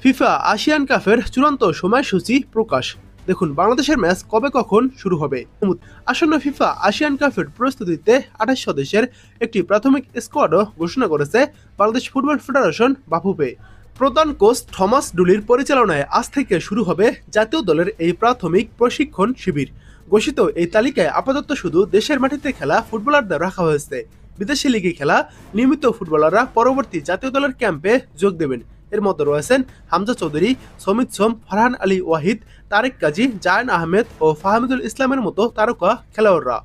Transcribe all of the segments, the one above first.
FIFA ASEAN কাপের চূড়ান্ত সময়সূচি প্রকাশ। দেখুন বাংলাদেশের ম্যাচ কবে কখন শুরু হবে। আসন্ন ফিফা আসিয়ান কাপের প্রস্তুতিতে 28 সদস্যের একটি প্রাথমিক স্কোয়াডও ঘোষণা করেছে বাংলাদেশ ফুটবল ফেডারেশন বাফুফে। প্রধান কোচ থমাস ডুলির পরিচালনায় আজ থেকে শুরু হবে জাতীয় দলের এই প্রাথমিক প্রশিক্ষণ শিবির। ঘোষিত এই তালিকায় আপাতত শুধু দেশের মাটিতে খেলা ফুটবলারদের রাখা হয়েছে। বিদেশি লিগে খেলা নিয়মিত ফুটবলাররা পরবর্তী জাতীয় দলের ক্যাম্পে যোগ দেবেন। এর মধ্যে রয়েছেন হামজা চৌধুরী, সমিত সোম, ফারহান আলী ওয়াহিদ, তারেক কাজী, জায়ান আহমেদ ও ফাহমিদুল ইসলামের মতো তারকা খেলোয়াড়রা।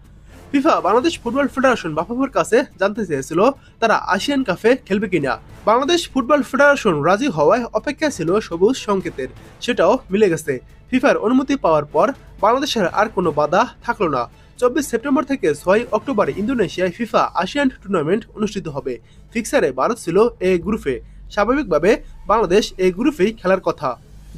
ফিফা বাংলাদেশ ফুটবল ফেডারেশন বাফুফের কাছে জানতে চেয়েছিল তারা আসিয়ান কাপে খেলবে কিনা। বাংলাদেশ ফুটবল ফেডারেশন রাজি হওয়ায় অপেক্ষা ছিল সবুজ সংকেতের, সেটাও মিলে গেছে। ফিফার অনুমতি পাওয়ার পর বাংলাদেশের আর কোনো বাধা থাকলো না। 24 সেপ্টেম্বর থেকে 6 অক্টোবর ইন্দোনেশিয়ায় ফিফা আসিয়ান টুর্নামেন্ট অনুষ্ঠিত হবে। ফিক্সারে ভারত ছিল এ গ্রুপে। স্বাভাবিকভাবে বাংলাদেশ এই গ্রুপেই খেলার কথা,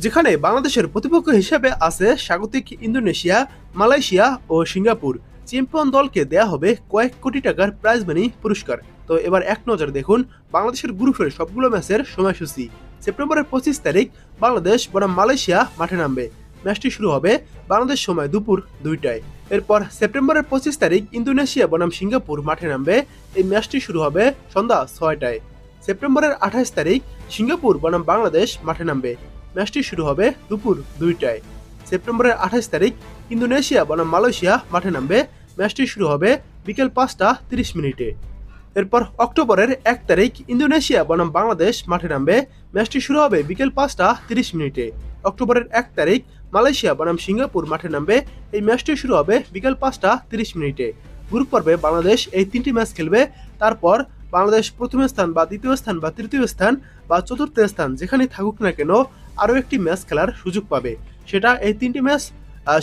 যেখানে বাংলাদেশের প্রতিপক্ষ হিসেবে আছে স্বাগতিক ইন্দোনেশিয়া, মালয়েশিয়া ও সিঙ্গাপুর। চ্যাম্পিয়ন দলকে দেয়া হবে কয়েক কোটি টাকার প্রাইজ মানি পুরস্কার। তো এবার এক নজর দেখুন বাংলাদেশের গ্রুপের সবগুলো ম্যাচের সময়সূচি। সেপ্টেম্বরের 25 তারিখ বাংলাদেশ বনাম মালয়েশিয়া মাঠে নামবে। ম্যাচটি শুরু হবে বাংলাদেশ সময় দুপুর 2টায়। এরপর সেপ্টেম্বরের 25 তারিখ ইন্দোনেশিয়া বনাম সিঙ্গাপুর মাঠে নামবে। এই ম্যাচটি শুরু হবে সন্ধ্যা 6টায়। সেপ্টেম্বরের 28 তারিখ সিঙ্গাপুর বনাম বাংলাদেশ মাঠে নামবে। ম্যাচটি শুরু হবে দুপুর 2টায়। সেপ্টেম্বরের 28 তারিখ ইন্দোনেশিয়া বনাম মালয়েশিয়া মাঠে নামবে। ম্যাচটি শুরু হবে বিকেল 5টা 30 মিনিটে। এরপর অক্টোবরের 1 তারিখ ইন্দোনেশিয়া বনাম বাংলাদেশ মাঠে নামবে। ম্যাচটি শুরু হবে বিকেল 5টা 30 মিনিটে। অক্টোবরের 1 তারিখ মালয়েশিয়া বনাম সিঙ্গাপুর মাঠে নামবে। এই ম্যাচটি শুরু হবে বিকেল 5টা 30 মিনিটে। গ্রুপ পর্বে বাংলাদেশ এই 3টি ম্যাচ খেলবে। তারপর বাংলাদেশ প্রথম স্থান বা দ্বিতীয় স্থান বা তৃতীয় স্থান বা চতুর্থ স্থান যেখানে থাকুক না কেন আরও একটি ম্যাচ খেলার সুযোগ পাবে। সেটা এই 3টি ম্যাচ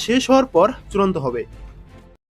শেষ হওয়ার পর চূড়ান্ত হবে।